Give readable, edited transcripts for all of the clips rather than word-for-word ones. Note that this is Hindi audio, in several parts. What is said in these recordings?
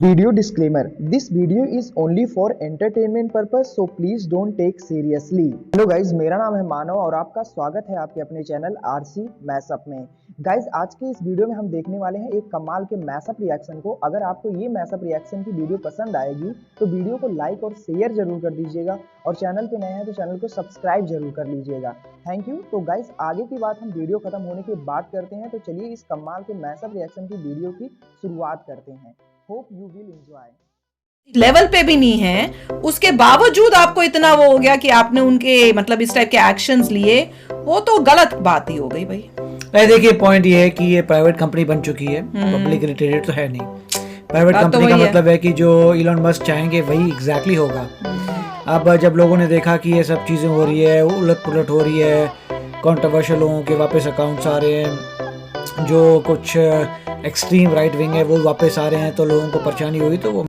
Video disclaimer: This video is only for entertainment purpose, so please don't take seriously. Hello guys, मेरा नाम है मानव और आपका स्वागत है आपके अपने चैनल आरसी मैशअप में। गाइज, आज के इस वीडियो में हम देखने वाले हैं एक कमाल के मैशअप रिएक्शन को। अगर आपको ये मैशअप रिएक्शन की वीडियो पसंद आएगी तो वीडियो को लाइक और शेयर जरूर कर दीजिएगा और चैनल पे नए हैं तो चैनल को सब्सक्राइब जरूर कर लीजिएगा। Thank you. तो गाइज, आगे की बात हम वीडियो खत्म होने के बाद करते हैं, तो चलिए इस कमाल के मैशअप रिएक्शन की वीडियो की शुरुआत करते हैं। Hope you will enjoy. Level पे भी नहीं है, उसके बावजूद आपको इतना वो हो गया कि आपने उनके मतलब इस टाइप के एक्शंस लिए, वो तो गलत बात ही हो गई भाई। नहीं, देखिए पॉइंट ये है कि ये प्राइवेट कंपनी बन चुकी है, पब्लिक ट्रेडेड तो है नहीं। प्राइवेट कंपनी का मतलब है कि जो इलॉन मस्क चाहेंगे वही एग्जैक्टली होगा। अब जब लोगों ने देखा कि ये सब चीज़ें हो रही है, उलट पुलट हो रही है, कॉन्ट्रोवर्शियल लोगों के वापस अकाउंट्स आ रहे हैं, जो कुछ एक्सट्रीम राइट विंग है वो वापस आ रहे हैं, तो लोगों को परेशानी हुई। तो वो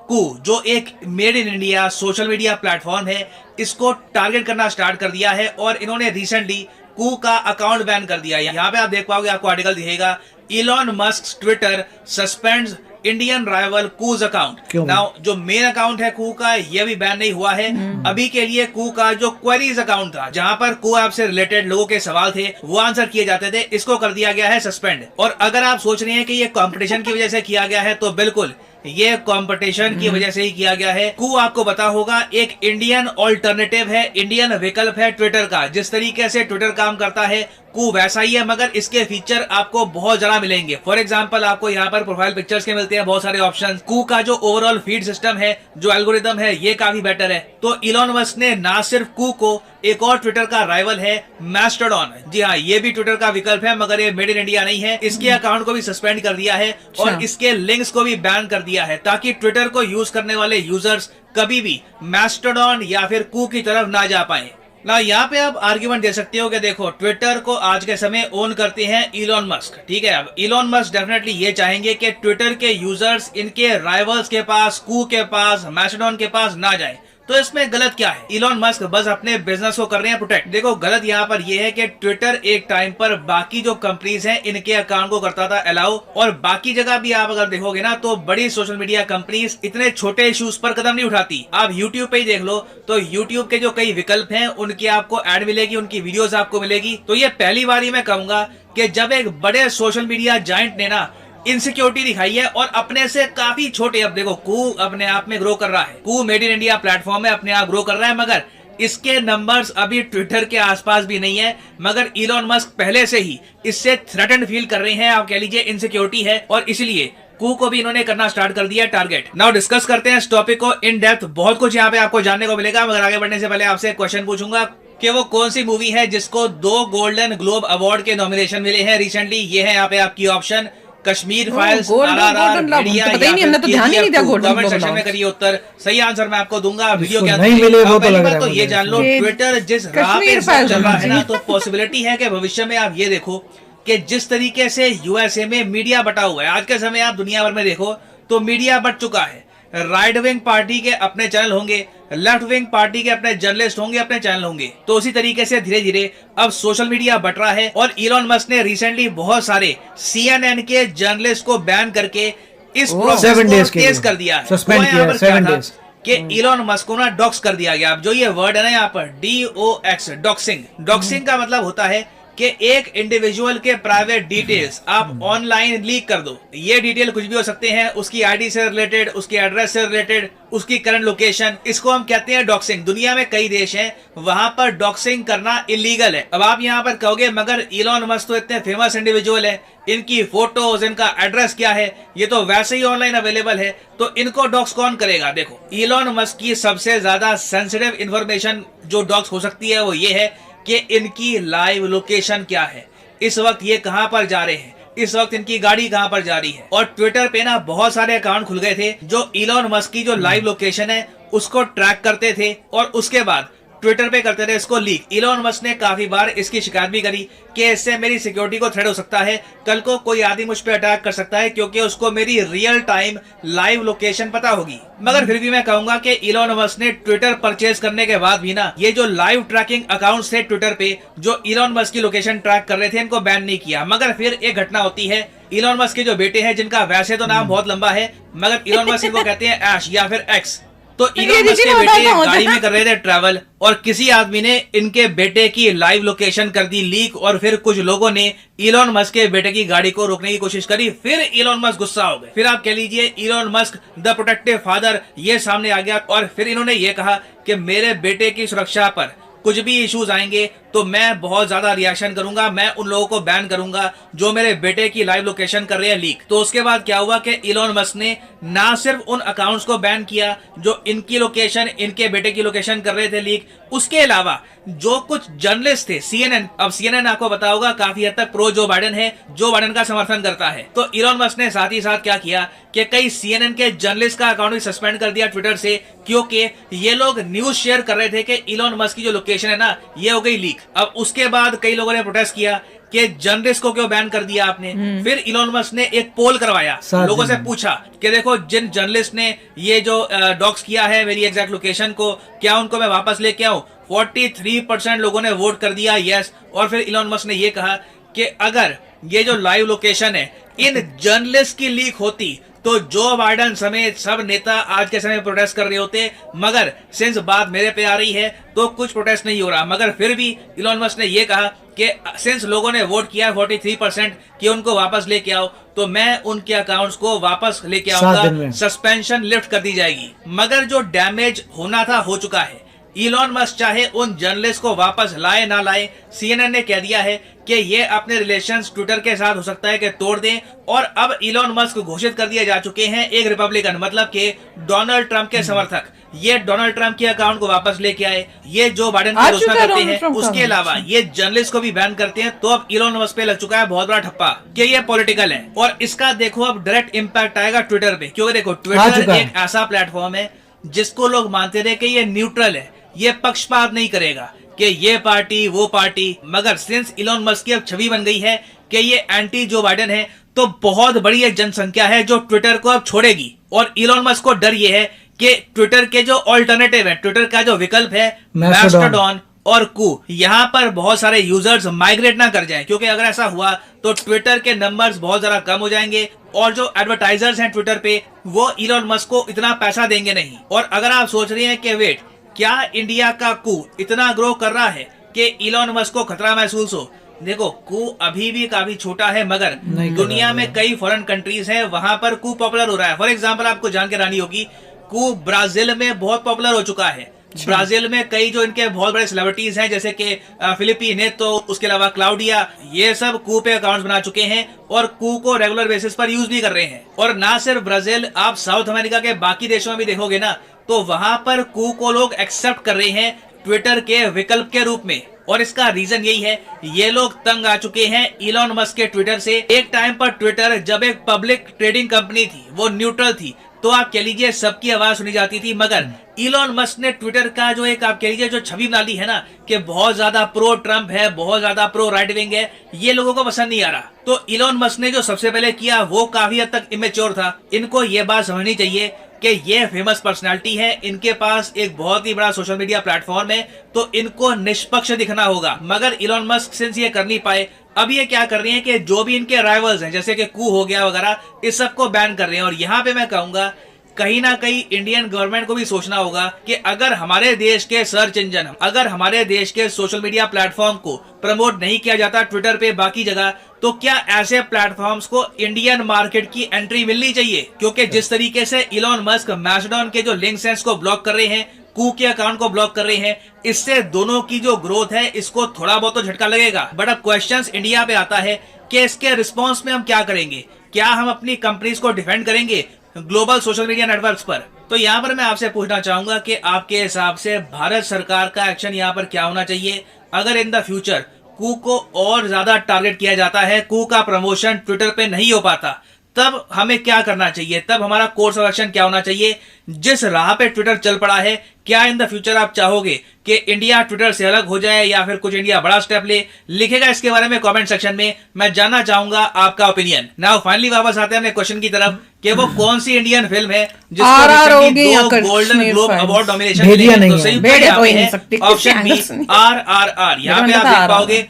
कू जो एक made in India social media platform है, इसको टारगेट करना स्टार्ट कर दिया है और इन्होंने रिसेंटली कू का अकाउंट बैन कर दिया है। यहाँ पे आप देख पाओगे, आपको आर्टिकल दिखेगा, Elon Musk Twitter suspends Indian rival Koo's account. Now जो मेन अकाउंट है कू का, ये भी बैन नहीं हुआ है अभी के लिए। कू का जो क्वेरीज अकाउंट था, जहां पर कू ऐप से रिलेटेड लोगों के सवाल थे वो आंसर किए जाते थे, इसको कर दिया गया है सस्पेंड। और अगर आप सोच रहे हैं कि ये कंपटीशन की वजह से किया गया है, तो बिल्कुल ये कंपटीशन की वजह से ही किया गया है। कू आपको पता होगा एक इंडियन ऑल्टरनेटिव है, इंडियन विकल्प है ट्विटर का। जिस तरीके से ट्विटर काम करता है कू वैसा ही है, मगर इसके फीचर आपको बहुत ज्यादा मिलेंगे। फॉर एग्जांपल, आपको यहाँ पर प्रोफाइल पिक्चर्स के मिलते हैं बहुत सारे ऑप्शन। कू का जो ओवरऑल फीड सिस्टम है, जो एल्गोरिदम है, ये काफी बेटर है। तो इलॉन मस्क ने ना सिर्फ कू को, एक और ट्विटर का राइवल है मैस्टोडॉन, जी हाँ, ये भी ट्विटर का विकल्प है, मगर ये मेड इन इंडिया नहीं है, इसके अकाउंट को भी सस्पेंड कर दिया है और इसके लिंक्स को भी बैन कर दिया है, ताकि ट्विटर को यूज करने वाले यूजर्स कभी भी मैस्टोडॉन या फिर कू की तरफ ना जा पाए ना। यहाँ पे आप आर्ग्यूमेंट दे सकते हो कि देखो, ट्विटर को आज के समय ओन करते हैं इलॉन मस्क, ठीक है। अब इलॉन मस्क डेफिनेटली ये चाहेंगे कि ट्विटर के यूजर्स इनके राइवल्स के पास, कू के पास, मैस्टोडॉन के पास ना जाए। तो इसमें गलत क्या है? इलॉन मस्क बस अपने बिजनेस को कर रहे हैं प्रोटेक्ट। देखो, गलत यहाँ पर ये है कि ट्विटर एक टाइम पर बाकी जो कंपनीज हैं इनके अकाउंट को करता था अलाउ, और बाकी जगह भी आप अगर देखोगे ना, तो बड़ी सोशल मीडिया कंपनीज इतने छोटे इश्यूज पर कदम नहीं उठाती। आप यूट्यूब पे ही देख लो, तो यूट्यूब के जो कई विकल्प हैं उनकी आपको एड मिलेगी, उनकी वीडियोस आपको मिलेगी। तो ये पहली बार ही मैं कहूंगा कि जब एक बड़े सोशल मीडिया जायंट ने ना इनसिक्योरिटी दिखाई है और अपने से काफी छोटे, अब देखो कू अपने आप में ग्रो कर रहा है, कू मेड इन इंडिया प्लेटफॉर्म में अपने आप ग्रो कर रहा है, मगर इसके नंबर्स अभी ट्विटर के आसपास भी नहीं है। मगर इलॉन मस्क पहले से ही इससे थ्रेटन्ड फील कर रहे हैं, आप कह लीजिए इनसिक्योरिटी है, और इसलिए कू को भी इन्होंने करना स्टार्ट कर दिया टारगेट। नाउ डिस्कस करते हैं इस टॉपिक को इन डेप्थ। बहुत कुछ यहाँ पे आपको जानने को मिलेगा, मगर आगे बढ़ने से पहले आपसे एक क्वेश्चन पूछूंगा कि वो कौन सी मूवी है जिसको 2 गोल्डन ग्लोब अवार्ड के नॉमिनेशन मिले हैं रिसेंटली। ये है यहाँ पे आपकी option, Kashmir files, RRR, media, पता ही नहीं, हमने तो ध्यान ही नहीं दिया। कमेंट सेक्शन में करिए उत्तर, सही आंसर मैं आपको दूंगा वीडियो के अंदर। पहली बात तो ये जान लो, ट्विटर जिस राह पे चल रहा है ना, तो पॉसिबिलिटी है कि भविष्य में आप ये देखो कि जिस तरीके से यूएसए में मीडिया बटा हुआ है, आज के समय आप दुनिया भर में देखो तो मीडिया बट चुका है। राइट विंग पार्टी के अपने चैनल होंगे, लेफ्ट विंग पार्टी के अपने जर्नलिस्ट होंगे, अपने चैनल होंगे। तो उसी तरीके से धीरे धीरे अब सोशल मीडिया बट रहा है, और इलॉन मस्क ने रिसेंटली बहुत सारे CNN के जर्नलिस्ट को बैन करके इस प्रोसेस को तेज कर दिया है। सस्पेंड किया 7 डेज कि इलॉन मस्क को ना डॉक्स कर दिया गया। अब जो ये वर्ड है ना यहाँ पर DOX, डॉक्सिंग, डॉक्सिंग का मतलब होता है कि एक इंडिविजुअल के प्राइवेट डिटेल्स आप ऑनलाइन लीक कर दो। ये डिटेल कुछ भी हो सकते हैं, उसकी आईडी से रिलेटेड, उसकी एड्रेस से रिलेटेड, उसकी करंट लोकेशन, इसको हम कहते हैं डॉक्सिंग। दुनिया में कई देश हैं वहां पर डॉक्सिंग करना इलीगल है। अब आप यहाँ पर कहोगे मगर इलॉन मस्क तो इतने फेमस इंडिविजुअल है, इनकी फोटोज, इनका एड्रेस क्या है, ये तो वैसे ही ऑनलाइन अवेलेबल है, तो इनको डॉक्स कौन करेगा? देखो, इलॉन मस्क की सबसे ज्यादा सेंसिटिव इंफॉर्मेशन जो डॉक्स हो सकती है वो ये है कि इनकी लाइव लोकेशन क्या है, इस वक्त ये कहां पर जा रहे हैं, इस वक्त इनकी गाड़ी कहां पर जा रही है। और ट्विटर पे ना बहुत सारे अकाउंट खुल गए थे जो इलॉन मस्क की जो लाइव लोकेशन है उसको ट्रैक करते थे, और उसके बाद ट्विटर पे करते रहे इसको लीक। इलॉन मस्क ने काफी बार इसकी शिकायत भी करी कि इससे मेरी सिक्योरिटी को थ्रेट हो सकता है, कल को कोई आदमी मुझ पे अटैक कर सकता है क्योंकि उसको मेरी रियल टाइम लाइव लोकेशन पता होगी। मगर फिर भी मैं कहूंगा कि इलॉन मस्क ने ट्विटर परचेज करने के बाद भी ना, ये जो लाइव ट्रैकिंग अकाउंट्स थे ट्विटर पे जो इलॉन मस्क की लोकेशन ट्रैक कर रहे थे, इनको बैन नहीं किया। मगर फिर एक घटना होती है, इलॉन मस्क के जो बेटे हैं, जिनका वैसे तो नाम बहुत लंबा है मगर इलॉन मस्क को कहते हैं ऐश या फिर एक्स, तो इलॉन मस्क के बेटे गाड़ी में कर रहे थे ट्रैवल और किसी आदमी ने इनके बेटे की लाइव लोकेशन कर दी लीक और फिर कुछ लोगों ने इलॉन मस्क के बेटे की गाड़ी को रोकने की कोशिश करी। फिर इलॉन मस्क गुस्सा हो गए, फिर आप कह लीजिए Elon Musk the protective father ये सामने आ गया और फिर इन्होंने ये कहा कि मेरे बेटे की सुरक्षा पर कुछ भी इश्यूज आएंगे तो मैं बहुत ज्यादा रिएक्शन करूंगा, मैं उन लोगों को बैन करूंगा जो मेरे बेटे की लाइव लोकेशन कर रहे हैं लीक। तो उसके बाद क्या हुआ कि इलॉन मस्क ने ना सिर्फ उन अकाउंट्स को बैन किया जो इनकी लोकेशन, इनके बेटे की लोकेशन कर रहे थे लीक, उसके अलावा जो कुछ जर्नलिस्ट थे CNN, अब CNN आपको पता होगा काफी हद तक प्रो जो बाइडेन है, जो बाइडेन का समर्थन करता है, तो इलॉन मस्क ने साथ ही साथ क्या किया कि कई CNN के जर्नलिस्ट का अकाउंट भी सस्पेंड कर दिया ट्विटर से क्योंकि ये लोग न्यूज शेयर कर रहे थे कि इलॉन मस्क की जो लोकेशन है ना ये हो गई लीक। अब उसके बाद कई लोगों ने प्रोटेस्ट किया कि जर्नलिस्ट को क्यों बैन कर दिया आपने। फिर इलॉन मस्क ने एक पोल करवाया, लोगों से पूछा कि देखो जिन जर्नलिस्ट ने ये जो डॉक्स किया है मेरी एग्जैक्ट लोकेशन को, क्या उनको मैं वापस लेके आऊं। 43% लोगों ने वोट कर दिया यस। और फिर इलॉन मस्क ने ये कहा कि अगर ये जो लाइव लोकेशन है इन जर्नलिस्ट की लीक होती तो जो बाइडेन समेत सब नेता आज के समय प्रोटेस्ट कर रहे होते, मगर सिंस बात मेरे पे आ रही है तो कुछ प्रोटेस्ट नहीं हो रहा। मगर फिर भी इलॉन मस्क ने ये कहा कि सिंस लोगों ने वोट किया 43% कि उनको वापस लेके आओ तो मैं उनके अकाउंट्स को वापस लेके आऊंगा, सस्पेंशन लिफ्ट कर दी जाएगी। मगर जो डैमेज होना था हो चुका है। इलॉन मस्क चाहे उन जर्नलिस्ट को वापस लाए ना लाए, CNN ने कह दिया है कि ये अपने रिलेशंस ट्विटर के साथ हो सकता है कि तोड़ दें। और अब इलॉन मस्क घोषित कर दिए जा चुके हैं एक रिपब्लिकन, मतलब कि डोनाल्ड ट्रंप के समर्थक, ये डोनाल्ड ट्रंप के अकाउंट को वापस लेके आए, ये जो बाइडेन की आलोचना करते हैं, उसके अलावा ये जर्नलिस्ट को भी बैन करते हैं। तो अब इलॉन मस्क पे लग चुका है बहुत बड़ा ठप्पा कि ये पॉलिटिकल है और इसका देखो अब डायरेक्ट इम्पैक्ट आएगा ट्विटर पे, क्योंकि देखो ट्विटर एक ऐसा प्लेटफॉर्म है जिसको लोग मानते थे कि ये न्यूट्रल है, ये पक्षपात नहीं करेगा कि ये पार्टी वो पार्टी। मगर सिंस इलॉन मस्क की अब छवि बन गई है कि ये एंटी जो बाइडेन है, तो बहुत बड़ी एक जनसंख्या है जो ट्विटर को अब छोड़ेगी। और इलॉन मस्क को डर ये है कि ट्विटर के जो ऑल्टरनेटिव है, ट्विटर का जो विकल्प है मैस्टोडॉन और कू, यहाँ पर बहुत सारे यूजर्स माइग्रेट ना कर जाएं, क्योंकि अगर ऐसा हुआ तो ट्विटर के नंबर्स बहुत ज्यादा कम हो जाएंगे और जो एडवर्टाइजर्स हैं ट्विटर पे वो इलॉन मस्क को इतना पैसा देंगे नहीं। और अगर आप सोच रहे हैं कि वेट, क्या इंडिया का कू इतना ग्रो कर रहा है कि इलॉन मस्क को खतरा महसूस हो? देखो कू अभी भी काफी छोटा है, मगर दुनिया में कई फॉरेन कंट्रीज हैं वहां पर कू पॉपुलर हो रहा है। फॉर एग्जांपल आपको जान के रानी होगी, कू ब्राजील में बहुत पॉपुलर हो चुका है। ब्राजील में कई जो इनके बहुत बड़े सेलिब्रिटीज हैं जैसे कि फिलिपी नेतो, उसके अलावा क्लाउडिया, ये सब कू पे अकाउंट्स बना चुके हैं और कू को रेगुलर बेसिस पर यूज भी कर रहे हैं। और ना सिर्फ ब्राजील, आप साउथ अमेरिका के बाकी देशों में भी देखोगे ना तो वहां पर कू को लोग एक्सेप्ट कर रहे हैं ट्विटर के विकल्प के रूप में। और इसका रीजन यही है, ये लोग तंग आ चुके हैं इलॉन मस्क के ट्विटर से। एक टाइम पर ट्विटर जब एक पब्लिक ट्रेडिंग कंपनी थी, वो न्यूट्रल थी, तो आप कह लीजिए सबकी आवाज सुनी जाती थी। मगर इलॉन मस्क ने ट्विटर का जो एक आप कह लीजिए जो छवि बना ली है ना कि बहुत ज्यादा प्रो ट्रम्प है, बहुत ज्यादा प्रो राइट विंग है, ये लोगों को पसंद नहीं आ रहा। तो इलॉन मस्क ने जो सबसे पहले किया वो काफी हद तक इमेच्योर था। इनको ये बात समझनी चाहिए कि ये फेमस पर्सनालिटी है, इनके पास एक बहुत ही बड़ा सोशल मीडिया प्लेटफॉर्म है, तो इनको निष्पक्ष दिखना होगा। मगर इलॉन मस्क सिंस ये कर नहीं पाए, अब ये क्या कर रहे हैं कि जो भी इनके राइवल्स हैं जैसे कि कू हो गया वगैरह, इस सबको बैन कर रहे हैं। और यहाँ पे मैं कहूंगा कहीं ना कहीं इंडियन गवर्नमेंट को भी सोचना होगा कि अगर हमारे देश के सर्च इंजन, अगर हमारे देश के सोशल मीडिया प्लेटफॉर्म को प्रमोट नहीं किया जाता ट्विटर पे बाकी जगह, तो क्या ऐसे प्लेटफॉर्म्स को इंडियन मार्केट की एंट्री मिलनी चाहिए? क्योंकि जिस तरीके से इलॉन मस्क मैस्टोडॉन के जो लिंक्स हैं इसको ब्लॉक कर रहे हैं, कू के अकाउंट को ब्लॉक कर रहे हैं, इससे दोनों की जो ग्रोथ है इसको थोड़ा बहुत तो झटका लगेगा। बट अब क्वेश्चन इंडिया पे आता है कि इसके रिस्पॉन्स में हम क्या करेंगे? क्या हम अपनी कंपनीज को डिफेंड करेंगे ग्लोबल सोशल मीडिया नेटवर्क्स पर? तो यहाँ पर मैं आपसे पूछना चाहूंगा कि आपके हिसाब से भारत सरकार का एक्शन यहाँ पर क्या होना चाहिए अगर इन द फ्यूचर कू को और ज्यादा टारगेट किया जाता है, कू का प्रमोशन ट्विटर पे नहीं हो पाता, तब हमें क्या करना चाहिए, तब हमारा कोर्स ऑफ एक्शन क्या होना चाहिए। जिस राह पे ट्विटर चल पड़ा है, क्या इन द फ्यूचर आप चाहोगे कि इंडिया ट्विटर से अलग हो जाए या फिर कुछ इंडिया बड़ा स्टेप ले? लिखेगा इसके बारे में कमेंट सेक्शन में, मैं जानना चाहूंगा आपका ओपिनियन। नाउ फाइनली वापस आते हैं अपने क्वेश्चन की तरफ कि वो कौन सी इंडियन फिल्म है जिसको recently 2 golden globe award nomination मिले। तो सही ऑप्शन बी RRR। यहाँ पे आप देख पाओगे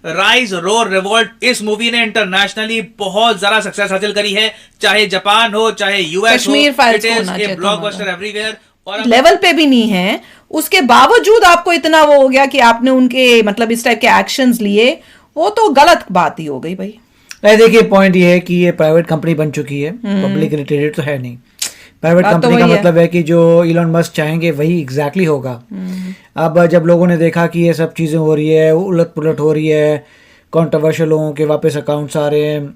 राइज रोर रिवोल्ट, इस मूवी ने इंटरनेशनली बहुत ज्यादा सक्सेस हासिल करी है, चाहे जापान हो चाहे यूएस हो, it is a blockbuster everywhere. और लेवल पे भी नहीं है, उसके बावजूद आपको इतना वो हो गया कि आपने उनके मतलब इस टाइप के एक्शंस लिए, वो तो गलत बात ही हो गई भाई। नहीं, देखिए पॉइंट ये है कि ये प्राइवेट कंपनी बन चुकी है, पब्लिक लिमिटेड तो है नहीं। प्राइवेट कंपनी का मतलब है कि जो इलॉन मस्क चाहेंगे वही एग्जैक्टली होगा। अब जब लोगों ने देखा कि ये सब चीज़ें हो रही है, उलट पुलट हो रही है, कंट्रोवर्शियल लोगों के वापस अकाउंट्स आ रहे हैं,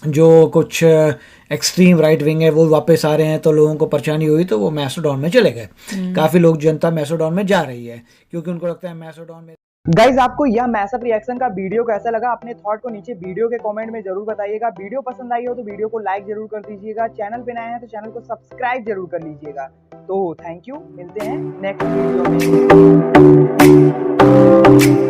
जो कुछ एक्सट्रीम राइट विंग है वो वापस आ रहे हैं, तो लोगों को परेशानी हुई तो वो मैसोडॉन में चले गए। काफ़ी लोग जनता मैसोडॉन में जा रही है क्योंकि उनको लगता है मैसोडॉन में। गाइज आपको यह मैसअप रिएक्शन का वीडियो कैसा लगा, अपने थॉट को नीचे वीडियो के कमेंट में जरूर बताइएगा। वीडियो पसंद आई हो तो वीडियो को लाइक जरूर कर दीजिएगा, चैनल पे नए हैं तो चैनल को सब्सक्राइब जरूर कर लीजिएगा। तो थैंक यू, मिलते हैं नेक्स्ट वीडियो में।